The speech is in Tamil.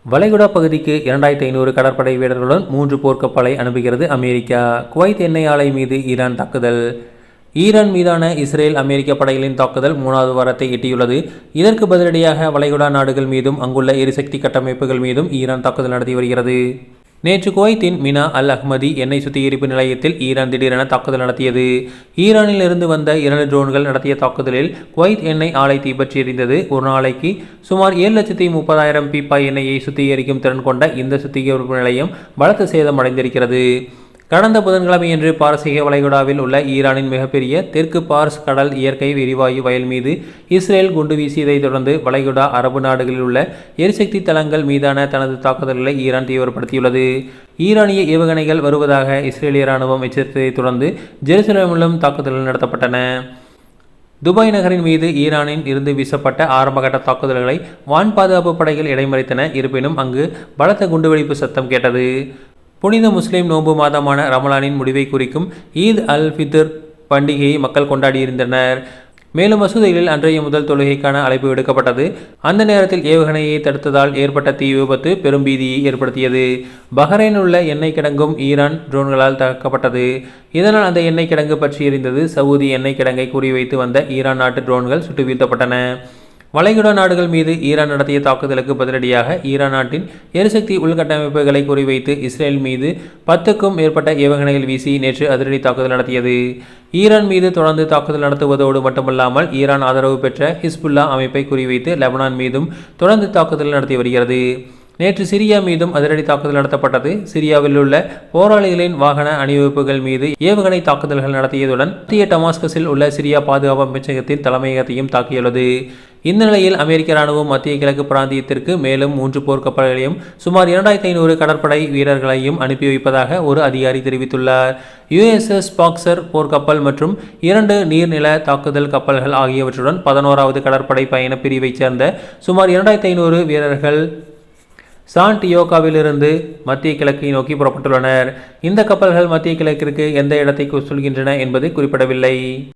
வளைகுடா பகுதிக்கு 2500 கடற்படை வீரர்களுடன் 3 போர்க்கப்பலை அனுப்புகிறது அமெரிக்கா. குவைத் எண்ணெய் ஆலை மீது ஈரான் தாக்குதல். ஈரான் மீதான இஸ்ரேல் அமெரிக்க படைகளின் தாக்குதல் 3வது வாரத்தை எட்டியுள்ளது. இதற்கு பதிலடியாக வளைகுடா நாடுகள் மீதும் அங்குள்ள எரிசக்தி கட்டமைப்புகள் மீதும் ஈரான் தாக்குதல் நடத்தி வருகிறது. நேற்று குவைத்தின் மினா அல் அஹ்மதி எண்ணெய் சுத்திகரிப்பு நிலையத்தில் ஈரான் திடீரென தாக்குதல் நடத்தியது. ஈரானில் இருந்து வந்த 2 ட்ரோன்கள் நடத்திய தாக்குதலில் குவைத் எண்ணெய் ஆலை தீப்பற்றி எரிந்தது. ஒரு நாளைக்கு சுமார் 7,30,000 பீப்பாய் எண்ணெயை சுத்திகரிக்கும் திறன் கொண்ட இந்த சுத்திகரிப்பு நிலையம் பலத்த சேதம் அடைந்திருக்கிறது. கடந்த புதன்கிழமையன்று பாரசீக வளைகுடாவில் உள்ள ஈரானின் மிகப்பெரிய தெற்கு பார்ஸ் கடல் இயற்கை எரிவாயு வயல் மீது இஸ்ரேல் குண்டு வீசியதைத் தொடர்ந்து வளைகுடா அரபு நாடுகளில் உள்ள எரிசக்தி தளங்கள் மீதான தனது தாக்குதல்களை ஈரான் தீவிரப்படுத்தியுள்ளது. ஈரானிய ஏவுகணைகள் வருவதாக இஸ்ரேலிய ராணுவம் எச்சரித்ததைத் தொடர்ந்து ஜெருசலேமிலும் தாக்குதல்கள் நடத்தப்பட்டன. துபாய் நகரின் மீது ஈரானின் இருந்து வீசப்பட்ட ஆரம்பகட்ட தாக்குதல்களை வான் பாதுகாப்பு படைகள் இடைமறித்தன. இருப்பினும் அங்கு பலத்த குண்டுவெடிப்பு சத்தம் கேட்டது. புனித முஸ்லிம் நோன்பு மாதமான ரமலானின் முடிவை குறிக்கும் ஈத் அல் ஃபித்ர் பண்டிகையை மக்கள் கொண்டாடியிருந்தனர். மேலும் மசூதிகளில் அன்றைய முதல் தொழுகைக்கான அழைப்பு விடுக்கப்பட்டது. அந்த நேரத்தில் ஏவுகணையை தடுத்ததால் ஏற்பட்ட தீ விபத்து பெரும் பீதியை ஏற்படுத்தியது. பஹ்ரைனில் உள்ள எண்ணெய் கிடங்கும் ஈரான் ட்ரோன்களால் தாக்கப்பட்டது. இதனால் அந்த எண்ணெய் கிடங்கு பற்றி எரிந்தது. சவுதி எண்ணெய் கிடங்கை குறிவைத்து வந்த ஈரான் நாட்டு ட்ரோன்கள் சுட்டு வீழ்த்தப்பட்டன. வளைகுடா நாடுகள் மீது ஈரான் நடத்திய தாக்குதலுக்கு பதிலடியாக ஈரான் நாட்டின் எரிசக்தி உள்கட்டமைப்புகளை குறிவைத்து இஸ்ரேல் மீது 10க்கும் மேற்பட்ட ஏவுகணைகள் வீசி நேற்று அதிரடி தாக்குதல் நடத்தியது. ஈரான் மீது தொடர்ந்து தாக்குதல் நடத்துவதோடு மட்டுமல்லாமல் ஈரான் ஆதரவு பெற்ற ஹிஸ்புல்லா அமைப்பை குறிவைத்து லெபனான் மீதும் தொடர்ந்து தாக்குதல் நடத்தி வருகிறது. நேற்று சிரியா மீதும் அதிரடி தாக்குதல் நடத்தப்பட்டது. சிரியாவில் உள்ள போராளிகளின் வாகன அணிவகுப்புகள் மீது ஏவுகணை தாக்குதல்கள் நடத்தியதுடன் மத்திய டமாஸ்கஸில் உள்ள சிரியா பாதுகாப்பு அமைச்சகத்தின் தலைமையகத்தையும் தாக்கியுள்ளது. இந்த நிலையில் அமெரிக்க ராணுவம் மத்திய கிழக்கு பிராந்தியத்திற்கு மேலும் 3 போர்க்கப்பல்களையும் சுமார் 2500 கடற்படை வீரர்களையும் அனுப்பி வைப்பதாக ஒரு அதிகாரி தெரிவித்துள்ளார். USS பாக்சர் போர்க்கப்பல் மற்றும் 2 நீர்நில தாக்குதல் கப்பல்கள் ஆகியவற்றுடன் 11வது கடற்படை பயண பிரிவைச் சேர்ந்த சுமார் 2500 வீரர்கள் சான்டியோகாவிலிருந்து மத்திய கிழக்கை நோக்கி புறப்பட்டுள்ளனர். இந்த கப்பல்கள் மத்திய கிழக்கிற்கு எந்த இடத்தை சொல்கின்றன என்பது குறிப்பிடவில்லை.